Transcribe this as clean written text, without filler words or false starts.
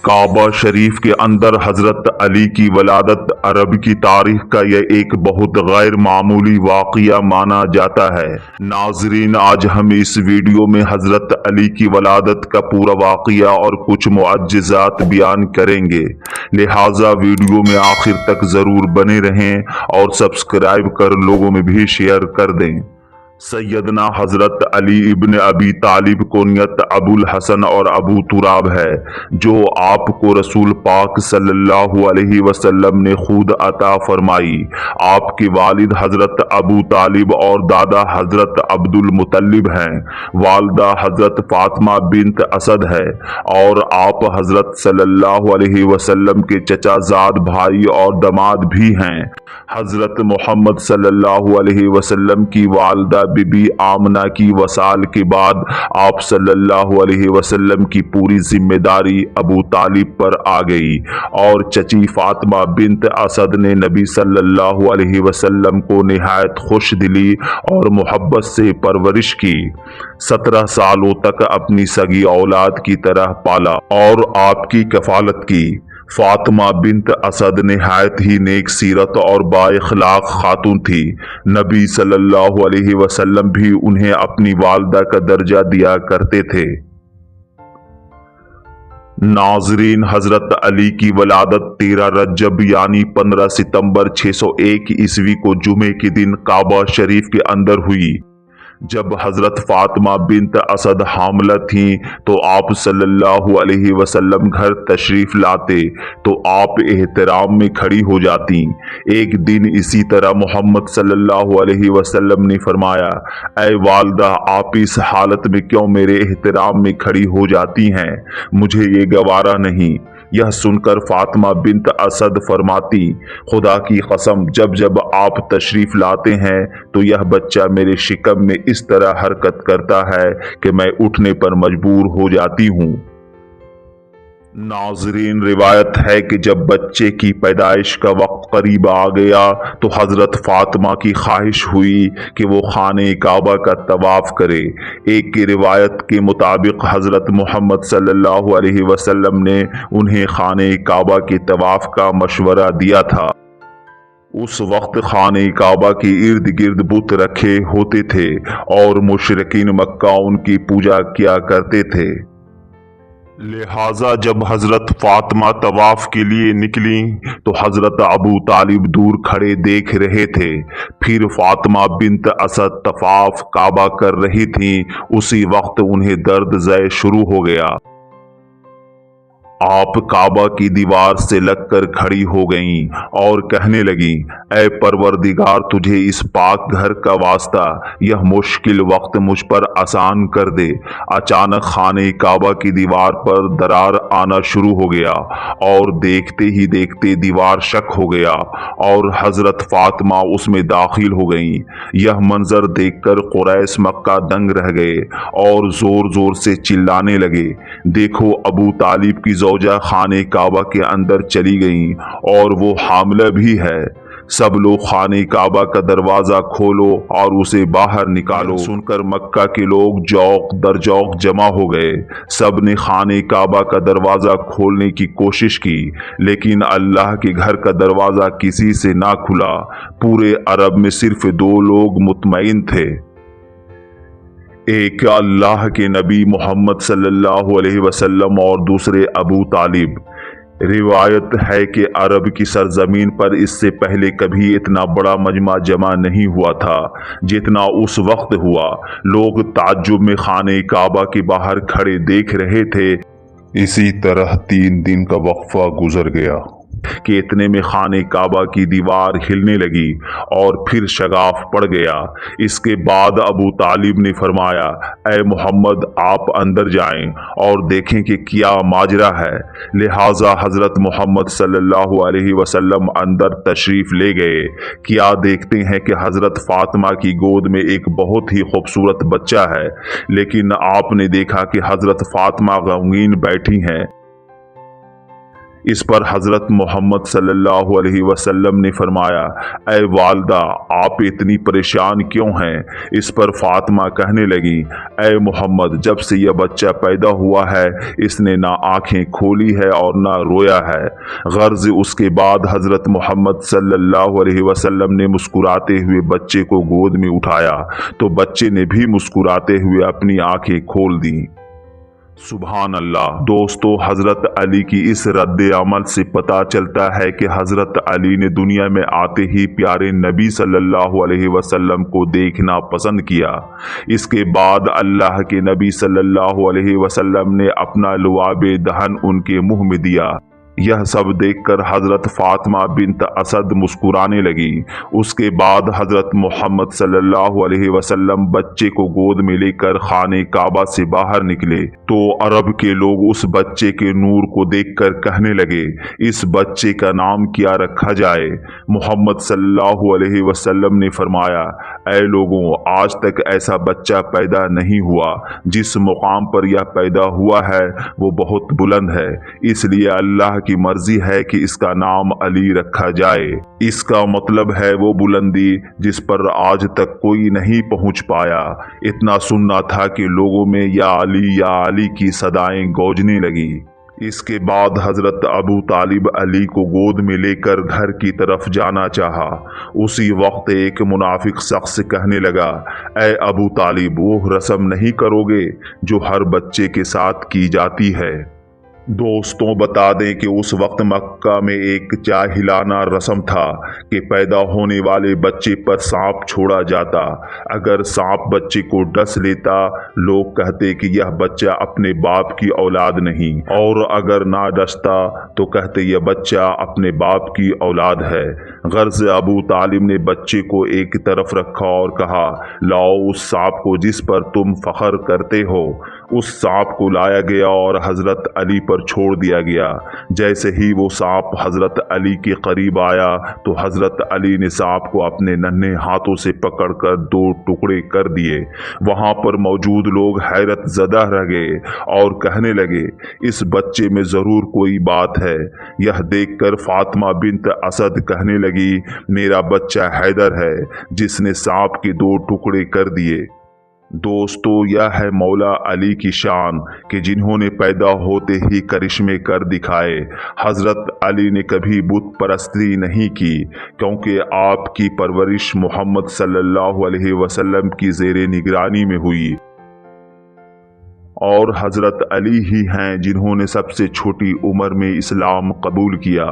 काबा शरीफ के अंदर हजरत अली की वलादत अरब की तारीख का यह एक बहुत गैर मामूली वाक़या माना जाता है। नाजरीन, आज हम इस वीडियो में हजरत अली की वलादत का पूरा वाक़या और कुछ मुअज्जिज़ात बयान करेंगे, लिहाजा वीडियो में आखिर तक ज़रूर बने रहें और सब्सक्राइब कर लोगों में भी शेयर कर दें। सैयदना हजरत अली इब्न अबी तालिब कुनियत अबुल हसन और अबू तुराब है, जो आपको रसूल पाक सल्लल्लाहु अलैहि वसल्लम ने खुद अता फरमाई। आपके वालिद हजरत अबू तालिब और दादा हजरत अब्दुल मुतल्लिब हैं। वालदा हजरत फातिमा बिन्त असद है और आप हजरत सल्लल्लाहु अलैहि वसल्लम के चचाजाद भाई और दामाद भी हैं। हजरत मोहम्मद सल्लल्लाहु अलैहि वसल्लम की वालदा बीबी आमना की वसाल के बाद आप सल्लल्लाहु अलैहि वसल्लम की पूरी जिम्मेदारी अबू तालिब पर आ गई और चची फातिमा बिन्त असद ने नबी सल्लल्लाहु अलैहि वसल्लम को निहायत खुश दिली और मोहब्बत से परवरिश की। 17 सालों तक अपनी सगी औलाद की तरह पाला और आपकी कफालत की। फातिमा बिन्त असद निहायत ही नेक सीरत और बाइखलाक खातून थी। नबी सल्लल्लाहु अलैहि वसल्लम भी उन्हें अपनी वालदा का दर्जा दिया करते थे। नाजरीन, हजरत अली की वलादत 13 रजब यानी 15 सितंबर 601 ईस्वी को जुमे के दिन काबा शरीफ के अंदर हुई। जब हजरत फातिमा बिन्त असद हामला थीं तो आप सल्लल्लाहु अलैहि वसल्लम घर तशरीफ लाते तो आप एहतराम में खड़ी हो जाती। एक दिन इसी तरह मोहम्मद सल्लल्लाहु अलैहि वसल्लम ने फरमाया, ऐ वालदा, आप इस हालत में क्यों मेरे एहतराम में खड़ी हो जाती हैं? मुझे ये गवारा नहीं। यह सुनकर फातिमा बिन्त असद फरमाती, खुदा की कसम, जब जब आप तशरीफ लाते हैं तो यह बच्चा मेरे शिकम में इस तरह हरकत करता है कि मैं उठने पर मजबूर हो जाती हूँ। नाजरीन, रिवायत है कि जब बच्चे की पैदाइश का वक्त करीब आ गया तो हजरत फातिमा की ख्वाहिश हुई कि वो खाने काबा का तवाफ करे। एक की रिवायत के मुताबिक हजरत मोहम्मद सल्लल्लाहु अलैहि वसल्लम ने उन्हें खाने काबा के तवाफ का मशवरा दिया था। उस वक्त खाने काबा के इर्द गिर्द बुत रखे होते थे और मुशरिकीन मक्का उनकी पूजा किया करते थे। लिहाजा जब हजरत फातिमा तवाफ के लिए निकली तो हजरत अबू तालिब दूर खड़े देख रहे थे। फिर फातिमा बिन्त असद तवाफ काबा कर रही थीं। उसी वक्त उन्हें दर्द ज़य शुरू हो गया। आप काबा की दीवार से लगकर खड़ी हो गईं और कहने लगीं, ऐ परवरदिगार, तुझे इस पाक घर का वास्ता, यह मुश्किल वक्त मुझ पर आसान कर दे। अचानक खाने काबा की दीवार पर दरार आना शुरू हो गया और देखते ही देखते दीवार शक हो गया और हजरत फातिमा उसमें दाखिल हो गईं। यह मंजर देखकर कुरैश मक्का दंग रह गए और जोर जोर से चिल्लाने लगे, देखो, अबू तालिब की ज़ौजा खाने काबा के अंदर चली गई और वो हामला भी है। सब लोग खाने काबा का दरवाजा खोलो और उसे बाहर निकालो। सुनकर मक्का के लोग जौक दर जौक जमा हो गए। सब ने खाने काबा का दरवाजा खोलने की कोशिश की, लेकिन अल्लाह के घर का दरवाजा किसी से ना खुला। पूरे अरब में सिर्फ 2 लोग मुतमईन थे, एक अल्लाह के नबी मोहम्मद सल्लल्लाहु अलैहि वसल्लम और दूसरे अबू तालिब। रिवायत है कि अरब की सरजमीन पर इससे पहले कभी इतना बड़ा मजमा जमा नहीं हुआ था जितना उस वक्त हुआ। लोग ताज्जुब में खाने काबा के बाहर खड़े देख रहे थे। इसी तरह 3 दिन का वक्फा गुजर गया कि इतने में खाने काबा की दीवार हिलने लगी और फिर शगाफ पड़ गया। इसके बाद अबू तालिब ने फरमाया, ऐ मोहम्मद, आप अंदर जाएं और देखें कि क्या माजरा है। लिहाजा हजरत मोहम्मद सल्लल्लाहु अलैहि वसल्लम अंदर तशरीफ ले गए। क्या देखते हैं कि हजरत फातिमा की गोद में एक बहुत ही खूबसूरत बच्चा है, लेकिन आपने देखा कि हजरत फातिमा गमगीन बैठी हैं। इस पर हजरत मोहम्मद सल्लल्लाहु अलैहि वसल्लम ने फरमाया, ऐ वालदा, आप इतनी परेशान क्यों हैं? इस पर फातिमा कहने लगी, ऐ मोहम्मद, जब से यह बच्चा पैदा हुआ है इसने ना आंखें खोली है और ना रोया है। गर्ज उसके बाद हजरत मोहम्मद सल्लल्लाहु अलैहि वसल्लम ने मुस्कुराते हुए बच्चे को गोद में उठाया तो बच्चे ने भी मुस्कुराते हुए अपनी आंखें खोल दी। सुभान अल्लाह। दोस्तों, हजरत अली की इस रद्द अमल से पता चलता है कि हजरत अली ने दुनिया में आते ही प्यारे नबी सल्लल्लाहु अलैहि वसल्लम को देखना पसंद किया। इसके बाद अल्लाह के नबी सल्लल्लाहु अलैहि वसल्लम ने अपना लुआबे दहन उनके मुंह में दिया। यह सब देखकर हजरत फातिमा बिन्त असद मुस्कुराने लगी। उसके बाद हजरत मोहम्मद सल्लल्लाहु अलैहि वसल्लम बच्चे को गोद में लेकर खाने काबा से बाहर निकले तो अरब के लोग उस बच्चे के नूर को देखकर कहने लगे, इस बच्चे का नाम क्या रखा जाए? मोहम्मद सल्लल्लाहु अलैहि वसल्लम ने फरमाया, ऐ लोगों, आज तक ऐसा बच्चा पैदा नहीं हुआ। जिस मुकाम पर यह पैदा हुआ है वो बहुत बुलंद है, इसलिए अल्लाह की मर्जी है कि इसका नाम अली रखा जाए। इसका मतलब है वो बुलंदी जिस पर आज तक कोई नहीं पहुंच पाया। इतना सुनना था कि लोगों में या अली की सदाएं गूंजने लगी। इसके बाद हजरत अबू तालिब अली को गोद में लेकर घर की तरफ जाना चाहा। उसी वक्त एक मुनाफिक शख्स कहने लगा, ऐ अबू तालिब, वो रस्म नहीं करोगे जो हर बच्चे के साथ की जाती है? दोस्तों, बता दें कि उस वक्त मक्का में एक जाहिलाना रस्म था कि पैदा होने वाले बच्चे पर सांप छोड़ा जाता। अगर सांप बच्चे को डस लेता, लोग कहते कि यह बच्चा अपने बाप की औलाद नहीं, और अगर ना डसता तो कहते यह बच्चा अपने बाप की औलाद है। गर्ज अबू तालिब ने बच्चे को एक तरफ रखा और कहा, लाओ उस सांप को जिस पर तुम फख्र करते हो। उस सांप को लाया गया और हजरत अली पर छोड़ दिया गया। जैसे ही वो सांप हजरत अली के करीब आया तो हजरत अली ने सांप को अपने नन्हे हाथों से पकड़कर 2 टुकड़े कर दिए। वहां पर मौजूद लोग हैरत ज़दा रह गए और कहने लगे, इस बच्चे में ज़रूर कोई बात है। यह देखकर फातिमा बिन्त असद कहने लगी, मेरा बच्चा हैदर है जिसने सांप के 2 टुकड़े कर दिए। दोस्तों, यह है मौला अली की शान कि जिन्होंने पैदा होते ही करिश्मे कर दिखाए। हजरत अली ने कभी बुत परस्ती नहीं की, क्योंकि आपकी परवरिश मोहम्मद सल्लल्लाहु अलैहि वसल्लम की ज़ेरे निगरानी में हुई, और हजरत अली ही हैं जिन्होंने सबसे छोटी उम्र में इस्लाम कबूल किया।